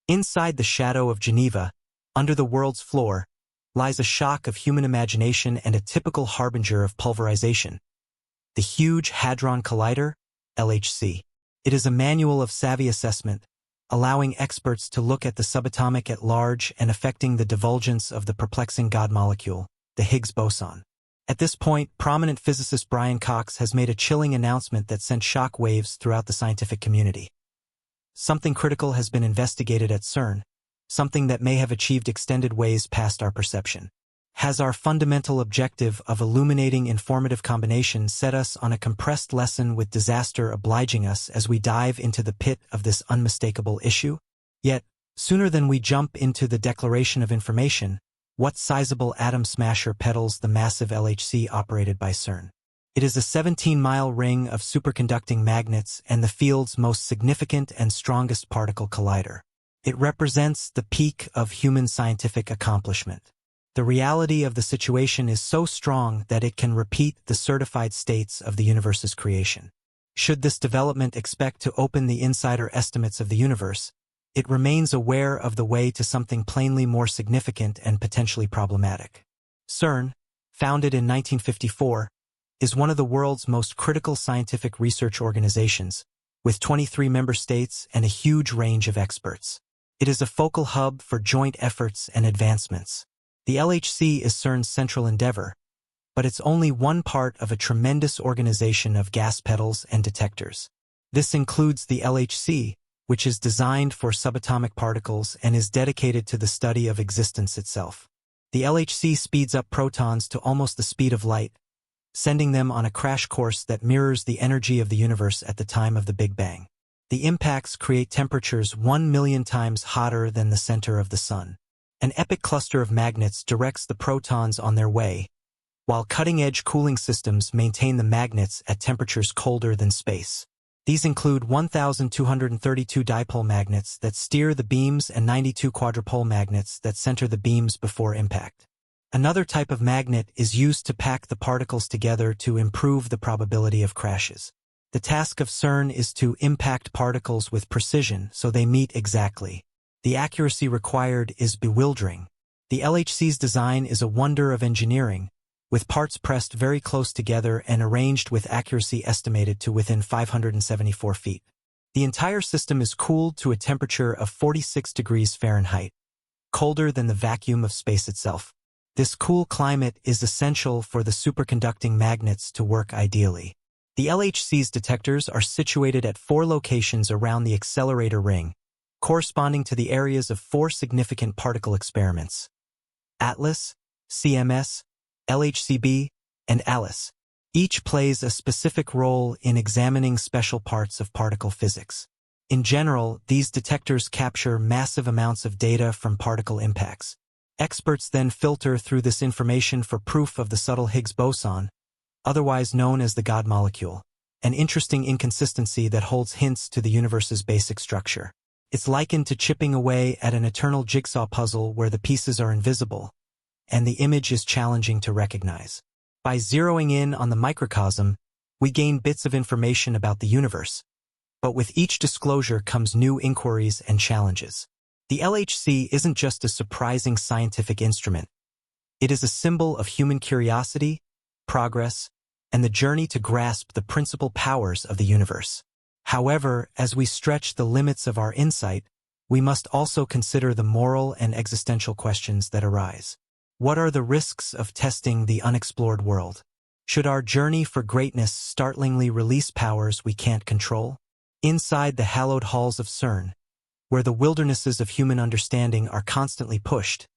Inside the shadow of Geneva, under the world's floor, lies a shock of human imagination and a typical harbinger of pulverization. The huge Hadron Collider, LHC. It is a manual of savvy assessment, allowing experts to look at the subatomic at large and affecting the divulgence of the perplexing God molecule, the Higgs boson. At this point, prominent physicist Brian Cox has made a chilling announcement that sent shock waves throughout the scientific community. Something critical has been investigated at CERN, something that may have achieved extended ways past our perception. Has our fundamental objective of illuminating informative combinations set us on a compressed lesson with disaster obliging us as we dive into the pit of this unmistakable issue? Yet, sooner than we jump into the declaration of information, what sizable atom smasher pedals the massive LHC operated by CERN? It is a 17-mile ring of superconducting magnets and the field's most significant and strongest particle collider. It represents the peak of human scientific accomplishment. The reality of the situation is so strong that it can repeat the certified states of the universe's creation. Should this development expect to open the insider estimates of the universe, it remains aware of the way to something plainly more significant and potentially problematic. CERN, founded in 1954, is one of the world's most critical scientific research organizations, with 23 member states and a huge range of experts. It is a focal hub for joint efforts and advancements. The LHC is CERN's central endeavor, but it's only one part of a tremendous organization of gas pedals and detectors. This includes the LHC, which is designed for subatomic particles and is dedicated to the study of existence itself. The LHC speeds up protons to almost the speed of light, sending them on a crash course that mirrors the energy of the universe at the time of the Big Bang. The impacts create temperatures 1 million times hotter than the center of the sun. An epic cluster of magnets directs the protons on their way, while cutting-edge cooling systems maintain the magnets at temperatures colder than space. These include 1,232 dipole magnets that steer the beams and 92 quadrupole magnets that center the beams before impact. Another type of magnet is used to pack the particles together to improve the probability of crashes. The task of CERN is to impact particles with precision so they meet exactly. The accuracy required is bewildering. The LHC's design is a wonder of engineering, with parts pressed very close together and arranged with accuracy estimated to within 574 feet. The entire system is cooled to a temperature of 46 degrees Fahrenheit, colder than the vacuum of space itself. This cool climate is essential for the superconducting magnets to work ideally. The LHC's detectors are situated at 4 locations around the accelerator ring, corresponding to the areas of 4 significant particle experiments: ATLAS, CMS, LHCb, and ALICE. Each plays a specific role in examining special parts of particle physics. In general, these detectors capture massive amounts of data from particle impacts. Experts then filter through this information for proof of the subtle Higgs boson, otherwise known as the God molecule, an interesting inconsistency that holds hints to the universe's basic structure. It's likened to chipping away at an eternal jigsaw puzzle where the pieces are invisible, and the image is challenging to recognize. By zeroing in on the microcosm, we gain bits of information about the universe, but with each disclosure comes new inquiries and challenges. The LHC isn't just a surprising scientific instrument. It is a symbol of human curiosity, progress, and the journey to grasp the principal powers of the universe. However, as we stretch the limits of our insight, we must also consider the moral and existential questions that arise. What are the risks of testing the unexplored world? Should our journey for greatness startlingly release powers we can't control? Inside the hallowed halls of CERN, where the wildernesses of human understanding are constantly pushed,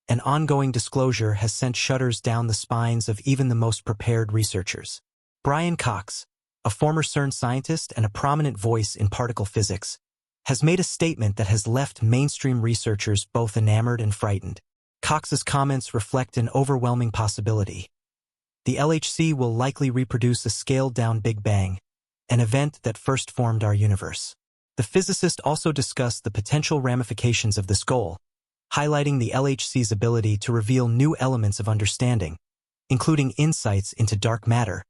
an ongoing disclosure has sent shudders down the spines of even the most prepared researchers. Brian Cox, a former CERN scientist and a prominent voice in particle physics, has made a statement that has left mainstream researchers both enamored and frightened. Cox's comments reflect an overwhelming possibility. The LHC will likely reproduce a scaled-down Big Bang, an event that first formed our universe. The physicist also discussed the potential ramifications of this goal, highlighting the LHC's ability to reveal new elements of understanding, including insights into dark matter,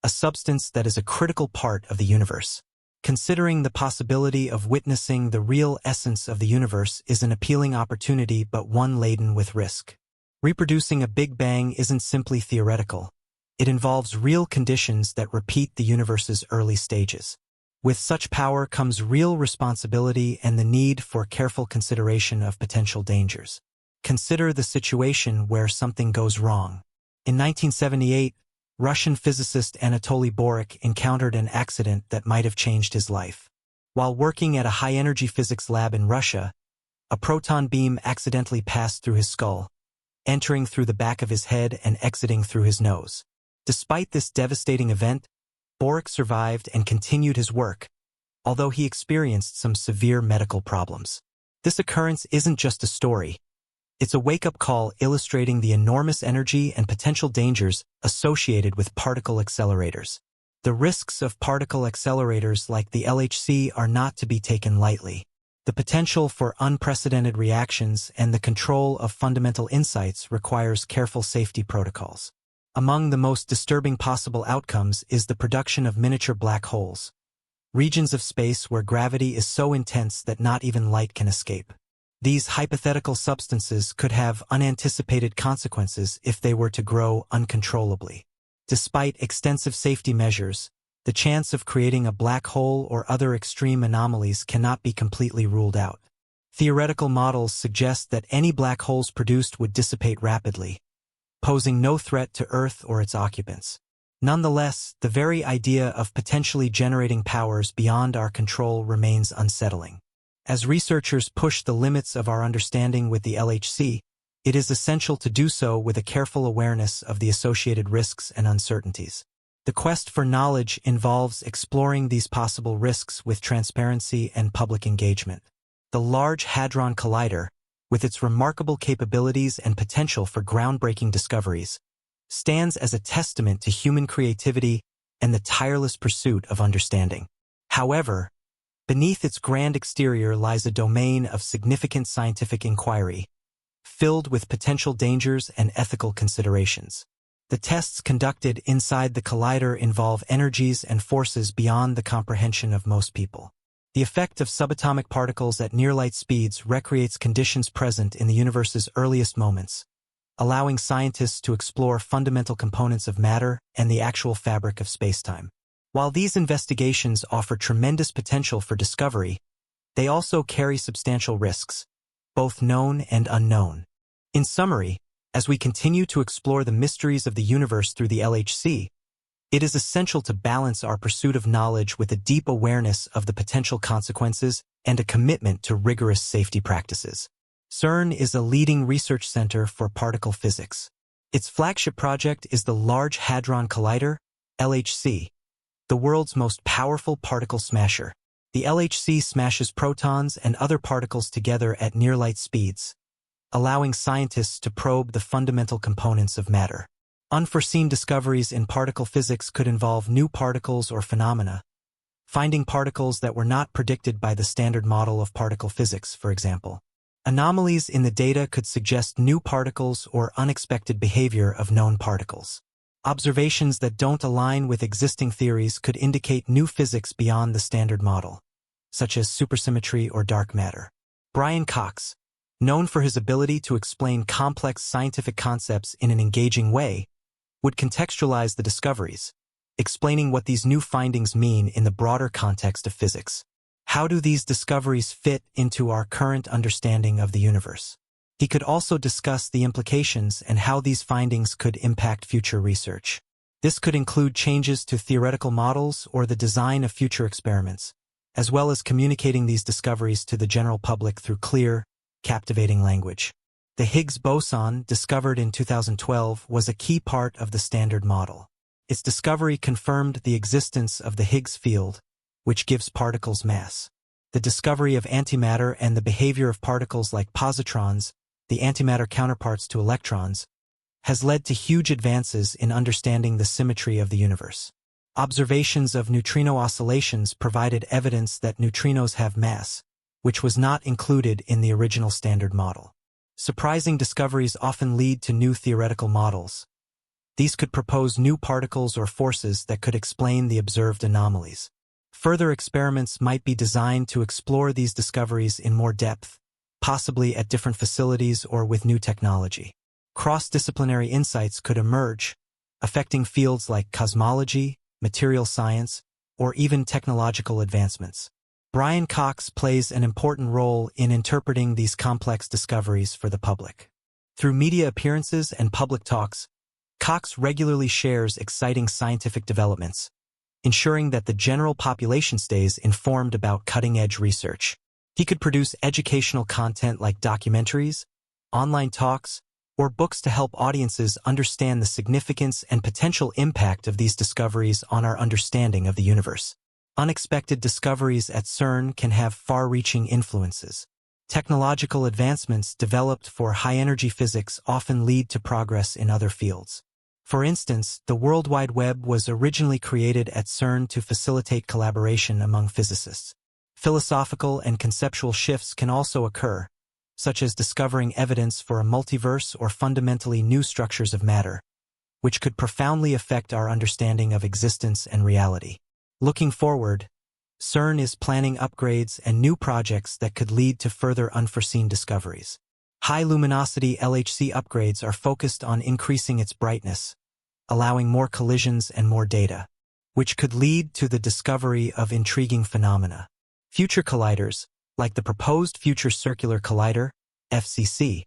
a substance that is a critical part of the universe. Considering the possibility of witnessing the real essence of the universe is an appealing opportunity, but one laden with risk. Reproducing a Big Bang isn't simply theoretical. It involves real conditions that repeat the universe's early stages. With such power comes real responsibility and the need for careful consideration of potential dangers. Consider the situation where something goes wrong. In 1978, Russian physicist Anatoly Boryk encountered an accident that might have changed his life. While working at a high-energy physics lab in Russia, a proton beam accidentally passed through his skull, entering through the back of his head and exiting through his nose. Despite this devastating event, Boryk survived and continued his work, although he experienced some severe medical problems. This occurrence isn't just a story. It's a wake-up call illustrating the enormous energy and potential dangers associated with particle accelerators. The risks of particle accelerators like the LHC are not to be taken lightly. The potential for unprecedented reactions and the control of fundamental insights requires careful safety protocols. Among the most disturbing possible outcomes is the production of miniature black holes, regions of space where gravity is so intense that not even light can escape. These hypothetical substances could have unanticipated consequences if they were to grow uncontrollably. Despite extensive safety measures, the chance of creating a black hole or other extreme anomalies cannot be completely ruled out. Theoretical models suggest that any black holes produced would dissipate rapidly, posing no threat to Earth or its occupants. Nonetheless, the very idea of potentially generating powers beyond our control remains unsettling. As researchers push the limits of our understanding with the LHC, it is essential to do so with a careful awareness of the associated risks and uncertainties. The quest for knowledge involves exploring these possible risks with transparency and public engagement. The Large Hadron Collider, with its remarkable capabilities and potential for groundbreaking discoveries, stands as a testament to human creativity and the tireless pursuit of understanding. However, beneath its grand exterior lies a domain of significant scientific inquiry, filled with potential dangers and ethical considerations. The tests conducted inside the collider involve energies and forces beyond the comprehension of most people. The effect of subatomic particles at near-light speeds recreates conditions present in the universe's earliest moments, allowing scientists to explore fundamental components of matter and the actual fabric of spacetime. While these investigations offer tremendous potential for discovery, they also carry substantial risks, both known and unknown. In summary, as we continue to explore the mysteries of the universe through the LHC, it is essential to balance our pursuit of knowledge with a deep awareness of the potential consequences and a commitment to rigorous safety practices. CERN is a leading research center for particle physics. Its flagship project is the Large Hadron Collider, LHC, the world's most powerful particle smasher. The LHC smashes protons and other particles together at near-light speeds, allowing scientists to probe the fundamental components of matter. Unforeseen discoveries in particle physics could involve new particles or phenomena, finding particles that were not predicted by the standard model of particle physics, for example. Anomalies in the data could suggest new particles or unexpected behavior of known particles. Observations that don't align with existing theories could indicate new physics beyond the standard model, such as supersymmetry or dark matter. Brian Cox, known for his ability to explain complex scientific concepts in an engaging way, would contextualize the discoveries, explaining what these new findings mean in the broader context of physics. How do these discoveries fit into our current understanding of the universe? He could also discuss the implications and how these findings could impact future research. This could include changes to theoretical models or the design of future experiments, as well as communicating these discoveries to the general public through clear, captivating language. The Higgs boson, discovered in 2012, was a key part of the standard model. Its discovery confirmed the existence of the Higgs field, which gives particles mass. The discovery of antimatter and the behavior of particles like positrons, the antimatter counterparts to electrons, has led to huge advances in understanding the symmetry of the universe. Observations of neutrino oscillations provided evidence that neutrinos have mass, which was not included in the original standard model. Surprising discoveries often lead to new theoretical models. These could propose new particles or forces that could explain the observed anomalies. Further experiments might be designed to explore these discoveries in more depth, possibly at different facilities or with new technology. Cross-disciplinary insights could emerge, affecting fields like cosmology, material science, or even technological advancements. Brian Cox plays an important role in interpreting these complex discoveries for the public. Through media appearances and public talks, Cox regularly shares exciting scientific developments, ensuring that the general population stays informed about cutting-edge research. He could produce educational content like documentaries, online talks, or books to help audiences understand the significance and potential impact of these discoveries on our understanding of the universe. Unexpected discoveries at CERN can have far-reaching influences. Technological advancements developed for high-energy physics often lead to progress in other fields. For instance, the World Wide Web was originally created at CERN to facilitate collaboration among physicists. Philosophical and conceptual shifts can also occur, such as discovering evidence for a multiverse or fundamentally new structures of matter, which could profoundly affect our understanding of existence and reality. Looking forward, CERN is planning upgrades and new projects that could lead to further unforeseen discoveries. High-luminosity LHC upgrades are focused on increasing its brightness, allowing more collisions and more data, which could lead to the discovery of intriguing phenomena. Future colliders, like the proposed Future Circular Collider, FCC,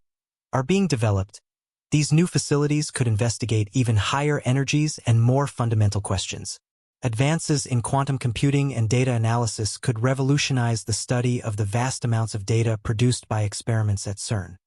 are being developed. These new facilities could investigate even higher energies and more fundamental questions. Advances in quantum computing and data analysis could revolutionize the study of the vast amounts of data produced by experiments at CERN.